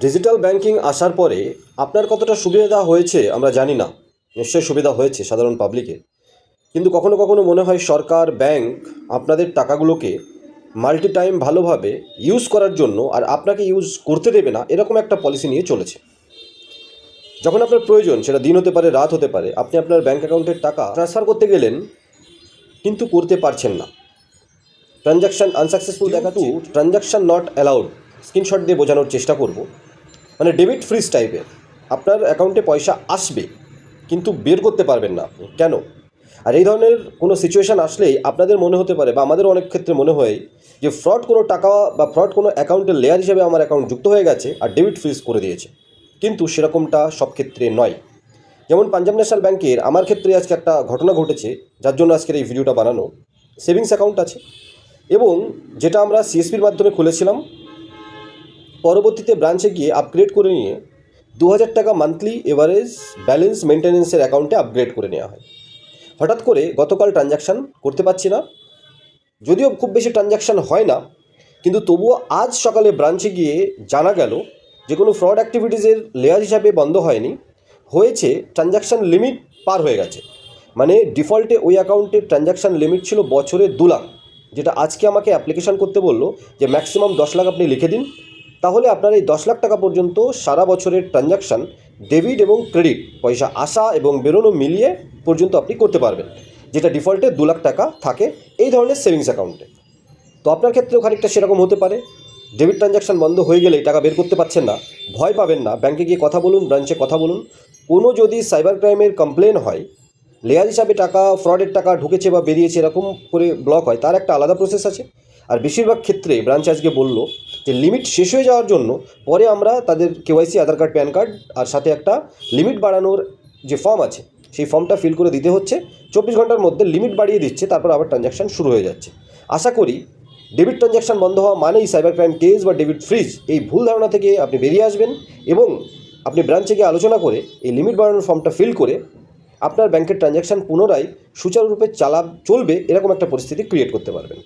Digital banking আসার পরে আপনার কতটা সুবিধা হয়েছে আমরা জানি না। নিশ্চয়ই সুবিধা হয়েছে সাধারণ পাবলিকের। কিন্তু কখনো কখনো মনে হয় সরকার, ব্যাংক আপনাদের টাকাগুলোকে মাল্টি টাইম ভালোভাবে ইউজ করার জন্য আর আপনাকে ইউজ করতে দেবে না, এরকম একটা পলিসি নিয়ে চলেছে। যখন আপনার প্রয়োজন, সেটা দিন হতে পারে, রাত হতে পারে, আপনি আপনার ব্যাংক অ্যাকাউন্টের টাকা ট্রান্সফার করতে গেলেন কিন্তু করতে পারছেন না। ট্রানজ্যাকশান আনসাকসেসফুল দেখাচ্ছে, ট্রানজ্যাকশান নট অ্যালাউড স্ক্রিনশট দিয়ে বোঝানোর চেষ্টা করব। মানে ডেবিট ফ্রিজ টাইপের, আপনার অ্যাকাউন্টে পয়সা আসবে কিন্তু বের করতে পারবেন না আপনি। কেন? আর এই ধরনের কোনো সিচুয়েশান আসলেই আপনাদের মনে হতে পারে, বা আমাদের অনেক ক্ষেত্রে মনে হয় যে ফ্রড কোনো টাকা বা ফ্রড কোনো অ্যাকাউন্টের লেয়ার হিসেবে আমার অ্যাকাউন্ট যুক্ত হয়ে গেছে আর ডেবিট ফ্রিজ করে দিয়েছে। কিন্তু সেরকমটা সব ক্ষেত্রে নয়। যেমন পাঞ্জাব ন্যাশনাল ব্যাংকের আমার ক্ষেত্রে আজকে একটা ঘটনা ঘটেছে, যার জন্য আজকের এই ভিডিওটা বানানো। সেভিংস অ্যাকাউন্ট আছে এবং যেটা আমরা সিএসপির মাধ্যমে খুলেছিলাম, পরবর্তীতে ব্রাঞ্চে গিয়ে আপগ্রেড করে নিয়ে 2000 টাকা মান্থলি এভারেজ ব্যালেন্স মেনটেন্যান্সের অ্যাকাউন্টে আপগ্রেড করে নেওয়া হয়। হঠাৎ করে গতকাল ট্রানজ্যাকশান করতে পারছি না, যদিও খুব বেশি ট্রানজ্যাকশান হয় না, কিন্তু তবুও আজ সকালে ব্রাঞ্চে গিয়ে জানা গেল যে কোনো ফ্রড অ্যাক্টিভিটিসের লেয়ার হিসাবে বন্ধ হয়নি, হয়েছে ট্রানজ্যাকশান লিমিট পার হয়ে গেছে। মানে ডিফল্টে ওই অ্যাকাউন্টের ট্রানজ্যাকশান লিমিট ছিল বছরে 2 লাখ, যেটা আজকে আমাকে অ্যাপ্লিকেশান করতে বললো যে ম্যাক্সিমাম 10 লাখ আপনি লিখে দিন, তাহলে আপনার এই 10 লাখ টাকা পর্যন্ত সারা বছরের ট্রানজ্যাকশান ডেবিট এবং ক্রেডিট পয়সা আসা এবং বেরোনো মিলিয়ে পর্যন্ত আপনি করতে পারবেন, যেটা ডিফল্টে 2 লাখ টাকা থাকে এই ধরনের সেভিংস অ্যাকাউন্টে। তো আপনার ক্ষেত্রেও খানিকটা সেরকম হতে পারে। ডেবিট ট্রানজ্যাকশান বন্ধ হয়ে গেলে টাকা বের করতে পারছেন না, ভয় পাবেন না, ব্যাংকে গিয়ে কথা বলুন, ব্রাঞ্চে কথা বলুন। কোনো যদি সাইবার ক্রাইমের কমপ্লেন হয়, লেয়ার হিসাবে টাকা, ফ্রডের টাকা ঢুকেছে বা বেরিয়েছে এরকম করে ব্লক হয়, তার একটা আলাদা প্রসেস আছে। আর বেশিরভাগ ক্ষেত্রে ব্রাঞ্চ আজকে বলল যে লিমিট শেষ হয়ে যাওয়ার জন্য পরে আমরা তাদের কেওয়াইসি, আধার কার্ড, প্যান কার্ড আর সাথে একটা লিমিট বাড়ানোর যে ফর্ম আছে সেই ফর্মটা ফিল করে দিতে হচ্ছে। 24 ঘন্টার মধ্যে লিমিট বাড়িয়ে দিচ্ছে, তারপর আবার ট্রানজ্যাকশান শুরু হয়ে যাচ্ছে। আশা করি ডেবিট ট্রানজ্যাকশান বন্ধ হওয়া মানেই সাইবার ক্রাইম কেস বা ডেবিট ফ্রিজ, এই ভুল ধারণা থেকে আপনি বেরিয়ে আসবেন এবং আপনি ব্রাঞ্চে গিয়ে আলোচনা করে এই লিমিট বাড়ানোর ফর্মটা ফিল করে আপনার ব্যাংকের ট্রানজ্যাকশান পুনরায় সুচারুরূপে চলবে এরকম একটা পরিস্থিতি ক্রিয়েট করতে পারবেন।